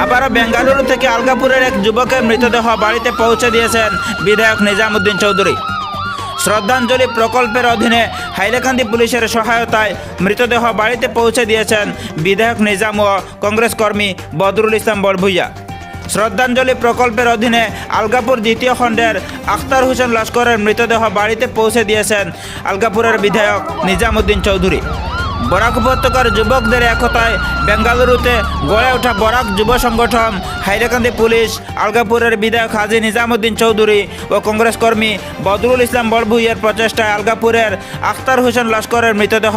আবারও বেঙ্গালুরু থেকে আলগাপুরের এক যুবকের মৃতদেহ বাড়িতে পৌঁছে দিয়েছেন বিধায়ক নিজামুদ্দিন চৌধুরী। শ্রদ্ধাঞ্জলি প্রকল্পের অধীনে হাইলাকান্দি পুলিশের সহায়তায় মৃতদেহ বাড়িতে পৌঁছে দিয়েছেন বিধায়ক নিজাম ও কংগ্রেস কর্মী বদরুল ইসলাম বড়ভূইয়া। শ্রদ্ধাঞ্জলি প্রকল্পের অধীনে আলগাপুর দ্বিতীয় খণ্ডের আখতার হোসেন লস্করের মৃতদেহ বাড়িতে পৌঁছে দিয়েছেন আলগাপুরের বিধায়ক নিজামুদ্দিন চৌধুরী। বরাক উপত্যকার যুবকদের একতায় বেঙ্গালুরুতে গড়ে ওঠা বরাক যুব সংগঠন, হাইলাকান্দি পুলিশ, আলগাপুরের বিধায়ক হাজী নিজামুদ্দিন চৌধুরী ও কংগ্রেস কর্মী বদরুল ইসলাম বড়ভূইয়ার প্রচেষ্টায় আলগাপুরের আখতার হোসেন লস্করের মৃতদেহ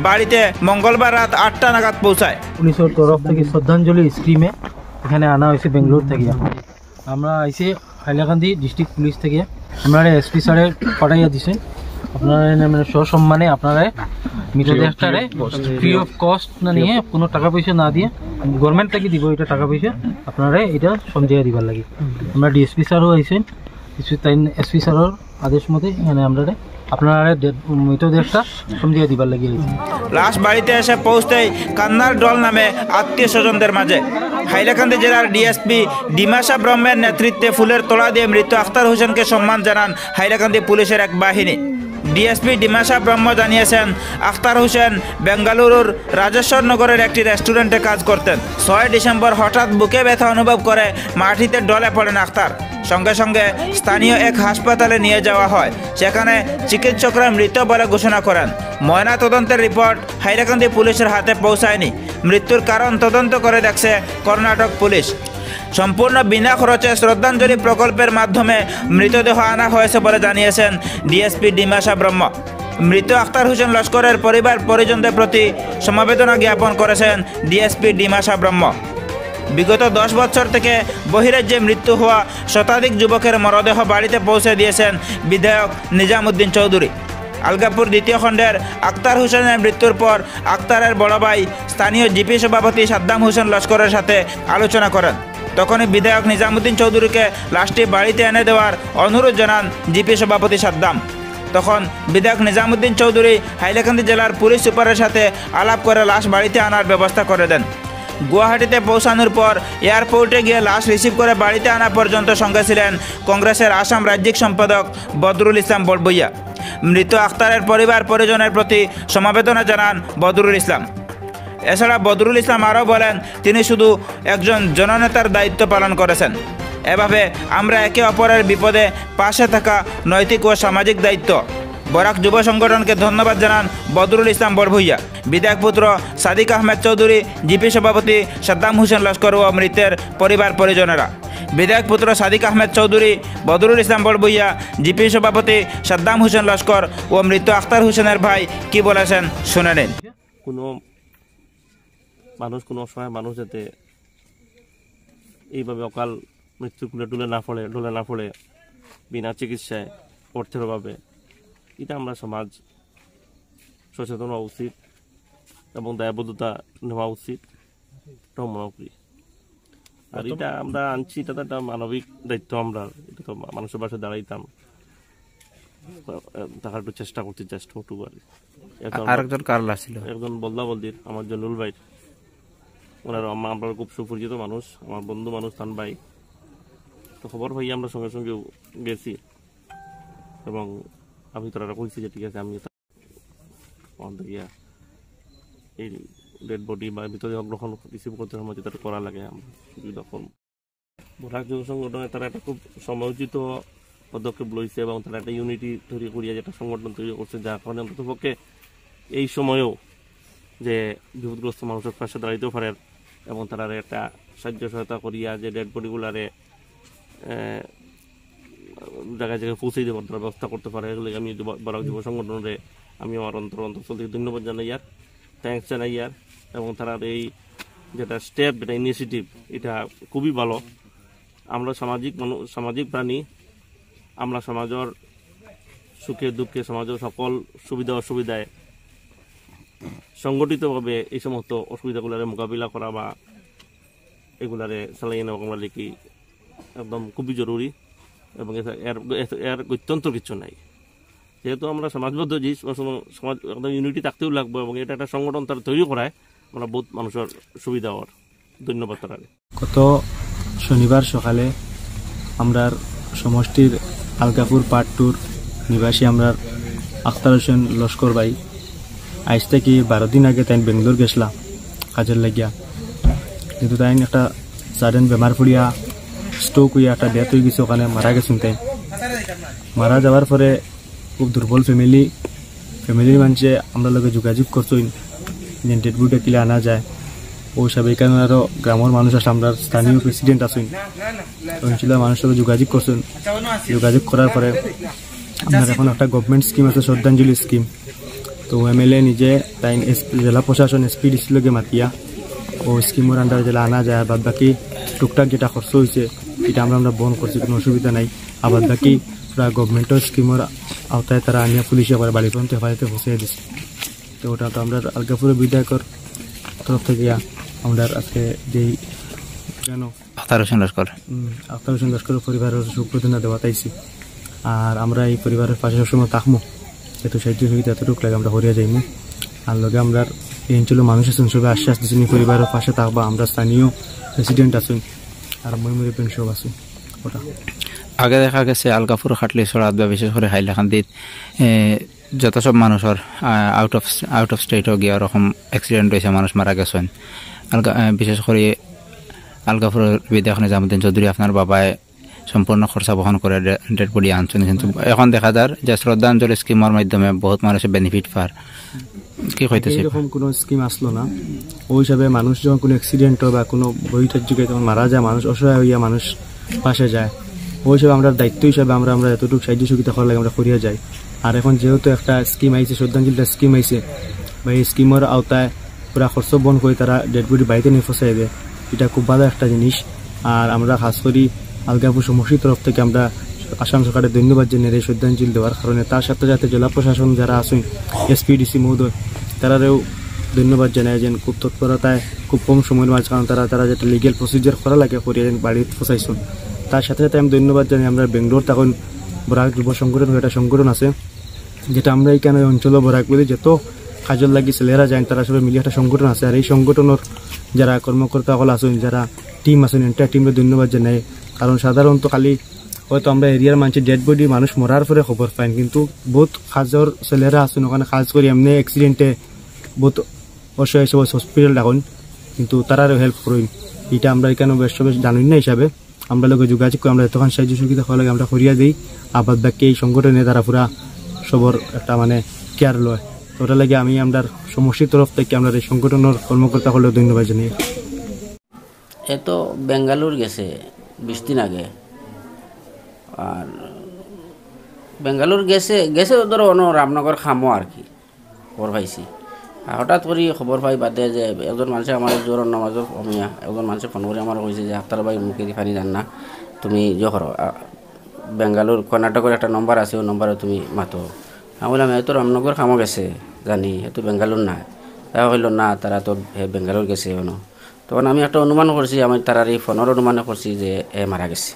বাড়িতে মঙ্গলবার রাত 8টা নাগাদ পৌঁছায়। পুলিশের তরফ থেকে শ্রদ্ধাঞ্জলি স্কিমে এখানে আনা হয়েছে বেঙ্গালুরু থেকে। আমরা আইসি হাইলাকান্দি ডিস্ট্রিক্ট পুলিশ থেকে আপনারা এসপি স্যারে পাঠাইয়া দিছেন। আপনারা মানে সসম্মানে আপনারা মৃতদেহটারে ফ্রি অফ কস্ট না নিয়ে কোনো টাকা পয়সা না দিয়ে গভর্নমেন্ট থেকে দিব এটা টাকা পয়সা আপনারা এটা সমঝাইয়া দিবার লাগে। আমরা ডিএসপি স্যারও আইসেন, তাই এসপি স্যারের আদেশ মতে এখানে আমরা আপনারা মৃতদেহটা সমঝাইয়া দিবার লাগে। লাশ বাড়িতে এসে পৌঁছতেই কান্নার ডল নামে আত্মীয় স্বজনদের মাঝে। হাইলাকান্দি জেলার ডিএসপি ডিমাশা ব্রহ্মের নেতৃত্বে ফুলের তোড়া দিয়ে মৃত আখতার হোসেনকে সম্মান জানান হাইলাকান্দি পুলিশের এক বাহিনী। ডিএসপি ডিমাশা ব্রহ্ম জানিয়েছেন, আখতার হোসেন বেঙ্গালুরুর রাজেশ্বর নগরের একটি রেস্টুরেন্টে কাজ করতেন। 6 ডিসেম্বর হঠাৎ বুকে ব্যথা অনুভব করে মাটিতে ডলে পড়েন আখতার। সঙ্গে সঙ্গে স্থানীয় এক হাসপাতালে নিয়ে যাওয়া হয়। সেখানে চিকিৎসকরা মৃত বলে ঘোষণা করেন। ময়না তদন্তের রিপোর্ট হাইলাকান্দি পুলিশের হাতে পৌঁছায়নি। মৃত্যুর কারণ তদন্ত করে দেখছে কর্ণাটক পুলিশ। সম্পূর্ণ বিনা খরচে শ্রদ্ধাঞ্জলি প্রকল্পের মাধ্যমে মৃতদেহ আনা হয়েছে বলে জানিয়েছেন ডিএসপি ডিমাশা ব্রহ্ম। মৃত আখতার হোসেন লস্করের পরিবার পরিজনদের প্রতি সমবেদনা জ্ঞাপন করেছেন ডিএসপি ডিমাশা ব্রহ্ম। বিগত 10 বছর থেকে বহিরাজ্যে মৃত্যু হওয়া শতাধিক যুবকের মরদেহ বাড়িতে পৌঁছে দিয়েছেন বিধায়ক নিজামুদ্দিন চৌধুরী। আলগাপুর দ্বিতীয় খণ্ডের আখতার হোসেনের মৃত্যুর পর আখতারের বড় ভাই স্থানীয় জিপি সভাপতি সাদ্দাম হোসেন লস্করের সাথে আলোচনা করেন। তখনই বিধায়ক নিজামুদ্দিন চৌধুরীকে লাশটি বাড়িতে এনে দেওয়ার অনুরোধ জানান জিপি সভাপতি সাদ্দাম। তখন বিধায়ক নিজামুদ্দিন চৌধুরী হাইলাকান্দি জেলার পুলিশ সুপারের সাথে আলাপ করে লাশ বাড়িতে আনার ব্যবস্থা করে দেন। গুয়াহাটিতে পৌঁছানোর পর এয়ারপোর্টে গিয়ে লাশ রিসিভ করে বাড়িতে আনা পর্যন্ত সঙ্গে ছিলেন কংগ্রেসের আসাম রাজ্যিক সম্পাদক বদরুল ইসলাম বড়ভূইয়া। মৃত আখতারের পরিবার পরিজনের প্রতি সমবেদনা জানান বদরুল ইসলাম। এছাড়া বদরুল ইসলাম আরও বলেন, তিনি শুধু একজন জননেতার দায়িত্ব পালন করেছেন। এভাবে আমরা একে অপরের বিপদে পাশে থাকা নৈতিক ও সামাজিক দায়িত্ব। বরাক যুব সংগঠনকে ধন্যবাদ জানান বদরুল ইসলাম বড়ভূইয়া। বিধায়ক পুত্র সাদিক আহমেদ চৌধুরী, জিপি সভাপতি সাদ্দাম হোসেন লস্কর ও মৃতের পরিবার পরিজনেরা। বিধায়ক পুত্র সাদিক আহমেদ চৌধুরী, বদরুল ইসলাম বড়ভূইয়া, জিপি সভাপতি সাদ্দাম হোসেন লস্কর ও মৃত আখতার হোসেনের ভাই কি বলেছেন শুনে নিন। কোনো অসহায় মানুষ যাতে এইভাবে অকাল মৃত্যুর কুলে ঢলে না পড়ে বিনা চিকিৎসায় অর্থের অভাবে, এটা আমরা সমাজ সচেতন হওয়া উচিত এবং দায়বদ্ধতা নেওয়া উচিত মনে করি। আর এটা আমরা আনছি, এটা তো একটা মানবিক দায়িত্ব। আমরা এটা তো মানুষের পাশে দাঁড়াইতাম, তাহার একটু চেষ্টা করছি, চেষ্টা করবো। একজন বলদা বলদির আমার জনুল ভাই, ওনার আমরা খুব সুপরিচিত মানুষ, আমার বন্ধু মানুষ, তান ভাই। তো খবর পাই আমরা সঙ্গে সঙ্গে গেছি এবং আমি তারা কইছি যে ঠিক আছে, আমি এই ডেড বডি বা মৃতদেহ গ্রহণ রিসিভ করতে সময় যেটা করা লাগে আমরা তখন বরাক যুব সংগঠনে তারা একটা খুব সময়োচিত পদক্ষেপ লইছে এবং তারা একটা ইউনিটি তৈরি করিয়া যেটা সংগঠন তৈরি করছে, যার কারণে অন্তত পক্ষে এই সময়েও যে বিপদগ্রস্ত মানুষের পাশে দাঁড়াইতেও পারে এবং তারা একটা সাহায্য সহায়তা করিয়া যে ডেড বডিগুলারে জায়গায় জায়গায় পৌঁছে দেওয়ার ব্যবস্থা করতে পারে। এগুলো আমি বরাক যুব সংগঠনের আমি আমার অন্তর থেকে ধন্যবাদ জানাই, আর থ্যাংকস জানাই। আর এবং তারা এই যেটা স্টেপ, যেটা ইনিশিয়েটিভ, এটা খুবই ভালো। আমরা সামাজিক প্রাণী, আমরা সমাজের সুখে দুঃখে সমাজের সকল সুবিধা অসুবিধায় সংগঠিতভাবে এই সমস্ত অসুবিধাগুলারে মোকাবিলা করা বা এগুলারে চালিয়ে নেওয়া আমরা লিখি একদম খুবই জরুরি এবং এর অত্যন্ত কিছু নাই। যেহেতু আমরা সমাজবদ্ধ যে সমাজ একটা ইউনিটি থাকতেও লাগবে এবং এটা একটা সংগঠন তারা তৈরি করায় আমরা বহুত মানুষের সুবিধা হওয়ার। ধন্যবাদ তারা। গত শনিবার সকালে আমরা সমষ্টির আলগাপুর পার্ট 2 নিবাসী আমরা আখতার হোসেন লস্কর ভাই আজ থেকে 12 দিন আগে তাই বেঙ্গলোর গেছিলাম কাজের লাগিয়া, কিন্তু তাই একটা সাডেন বেমার পড়িয়া স্ট্রোক হইয়া একটা ডেথ হয়ে গেছে, ওখানে মারা গেছেন। তাই মারা যাওয়ার পরে খুব দুর্বল ফ্যামিলির মানুষে আমরা লোকে যোগাযোগ করছেন যে ডেড বডি কিলে আনা যায়। ওই সব এখানে আরও গ্রামের মানুষ আছে, আমরা স্থানীয় প্রেসিডেন্ট আছেন, অঞ্চলের মানুষের সাথে যোগাযোগ করছেন। যোগাযোগ করার পরে আপনার এখন একটা গভর্নমেন্ট স্কিম আছে শ্রদ্ধাঞ্জলি স্কিম, তো এমএলএ নিজে তাই জেলা প্রশাসন SPDC লগে মাতিয়া ও স্কিমের আন্ডারে জেলা আনা যায়। বাদ বাকি টুকটাক যেটা খরচ হয়েছে এটা আমরা বহন করছি, কোনো অসুবিধা নাই। আবার বাকি পুরা গভর্নমেন্টের স্কিমের আওতায় তারা আনিয়া পুলিশে করে বাড়ি পর্যন্ত হেফাজতে পৌঁছে দিচ্ছে। তো ওটা তো আমরা আলগাপুরের বিধায়কের তরফ থেকে আমরা আজকে যেই কেন আখতার হোসেন লস্করের পরিবারের সুপ্রতিনা দেওয়া তাইছি। আর আমরা এই পরিবারের পাশে সবসময় থাকবো, যেহেতু সাহায্য সুবিধা এতটুকু লাগে আমরা হরিয়া যাইমু। আর লগে আমরা এই অঞ্চলের মানুষ আছেন সবাই আশ্বাস দিচ্ছেন পরিবারের পাশে থাকবা। আমরা স্থানীয় প্রেসিডেন্ট আছেন আর ময়মুরি সব আছেন। ওটা আগে দেখা গেছে আলগাপুর খাটলি ছড়াত বা বিশেষ করে হাইলাকান্দিত যত সব মানুষের আউট অফ স্টেটও গিয়ে ওরকম অ্যাক্সিডেন্ট হয়েছে, মানুষ মারা গেছেন। বিশেষ করে আলগাপুরের বিধায়ক নিজামুদ্দিন চৌধুরী আপনার বাবায় সম্পূর্ণ খরচা বহন করে ডেড বডি আনছেন, কিন্তু এখন দেখা যায় যে শ্রদ্ধাঞ্জলি স্কিমের মাধ্যমে বহুত মানুষের বেনিফিট পার। কি হইতেছে এরকম কোনো স্কিম আসলো না। ওই হিসাবে মানুষ যখন কোনো অ্যাক্সিডেন্ট বা কোনো বইটার যুগে যখন মারা যায়, মানুষ অসহায় হইয়া মানুষ পাশে যায়। ওই হিসাবে আমরা দায়িত্ব হিসাবে আমরা এতটুকু সাহায্য সুবিধা করার লাগে আমরা করিয়া যাই। আর এখন যেহেতু একটা স্কিম আইছে, শ্রদ্ধাঞ্জলিটা স্কিম আইছে, বা এই স্কিমের আওতায় পুরা খরচ বহন করে তারা ডেড বডি বাড়িতে নিয়ে ফসাই দেয়, এটা খুব ভালো একটা জিনিস। আর আমরা খাস করি আলগাপুর সমষ্টির তরফ থেকে আমরা আসাম সরকারের ধন্যবাদ জানিয়ে এই শ্রদ্ধাঞ্জলি দেওয়ার কারণে। তার সাথে সাথে জেলা প্রশাসন যারা আছেন SPDC মহোদয় তারাও ধন্যবাদ জানায় যে খুব তৎপরতায় খুব কম সময়ের মাঝে কারণ তারা যেটা লিগেল প্রসিজার করা লাগে করিয়ে বাড়িতে ফসাইছেন। তার সাথে সাথে আমি ধন্যবাদ জানাই আমরা বেঙ্গলোর তখন বরাক যুব সংগঠন একটা সংগঠন আছে, যেটা আমরা এইখানে অঞ্চলে বরাক বলি যত কাজল লাগি ছেলেরা যায় তারা সবাই মিলিয়ে একটা সংগঠন আছে। আর এই সংগঠনের যারা কর্মকর্তা সকল আছেন, যারা টিম আছেন, এন্টার টিমকে ধন্যবাদ জানাই। কারণ সাধারণত খালি হয়তো আমরা এরিয়ার মানুষের ডেড বডি মানুষ মরার পরে খবর পাই, কিন্তু বহুত কাজর ছেলেরা আছেন ওখানে কাজ করি এমনি অ্যাক্সিডেন্টে বহুত অসহায় সবাই হসপিটাল ডাকুন, কিন্তু তারারও হেল্প করেন। এটা আমরা এখানে বেশ জানুন না হিসাবে আমরা লোক যোগাযোগ করে আমরা এতক্ষণ সাহায্য সুবিধা হওয়া লাগে আমরা করিয়া দিই। আবার বাকি এই সংগঠনে তারা পুরা সবর একটা মানে কেয়ার লয়। ওটা লাগে আমি আমরা সমষ্টির তরফ থেকে আমরা এই সংগঠনের কর্মকর্তা হলেও ধন্যবাদ জানিয়ে। এ তো বেঙ্গালুর গেছে 20 দিন আগে, আর বেঙ্গালুর গেছে ধরো অন্য রামনগর খামো আর কি খবর পাইছি। হঠাৎ করে খবর পাই বাদে যে একজন মানুষে আমার জোর নামাজও কমিয়া একজন মানুষে ফোন করে আমার কইছে যে আক্তার ভাই মুখে ফানি জান না, তুমি ইয়ে করো বেঙ্গালুর কর্ণাটকের একটা নম্বর আছে, ওই নম্বরে তুমি মাতো। আমি বললাম এত রামনগর খামো গেছে জানি, এত বেঙ্গালুর না। তারা হইল না, তারা তো বেঙ্গালুর গেছে এখনো। তখন আমি একটা অনুমান করছি, আমি তারার এই ফোনের অনুমানে করছি যে এ মারা গেছে।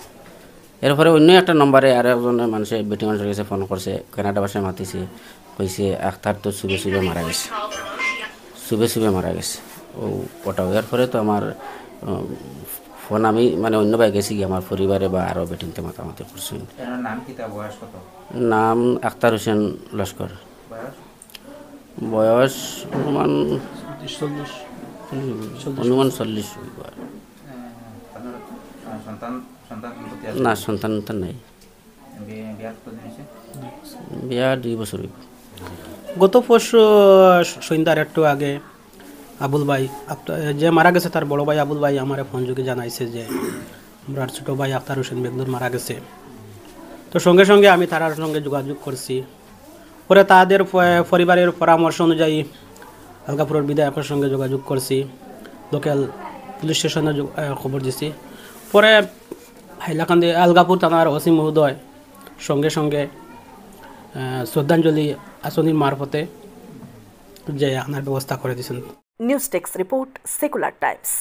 এরপরে অন্য একটা নম্বরে আর একজন মানুষের বেটি মানুষের কাছে ফোন করছে, কানাডা ভাষায় মাতিছে, কইছে আখতার তো শুভে মারা গেছে, শুভে মারা গেছে। ও ওটা হওয়ার পরে তো আমার ফোন আমি মানে অন্য ভাই গেছি আমার পরিবারে বা আরও বেটিনতে মাতামাতি করছি। নাম আখতার হোসেন লস্কর, বয়স অনুমান 40। না সন্তান নাই, বিয়া 2 বছর। গত পরশু সন্ধ্যার একটু আগে আবুল ভাই যে মারা গেছে তার বড় ভাই আবুল ভাই আমার ফোন যোগে জানাইছে যে আমার ছোট ভাই আখতার হোসেন বেগলুর মারা গেছে। তো সঙ্গে সঙ্গে আমি তার সঙ্গে যোগাযোগ করছি। পরে তাদের পরিবারের পরামর্শ অনুযায়ী আলগাপুরের বিধায়কের সঙ্গে যোগাযোগ করছি, লোকাল পুলিশ স্টেশনে খবর দিছি। পরে হাইলাকান্দি আলগাপুর থানার ওসি মহোদয় সঙ্গে সঙ্গে শ্রদ্ধাঞ্জলি আসনির মারফতে যে আনার ব্যবস্থা করে দিয়েছেন। News desk report, secular Times.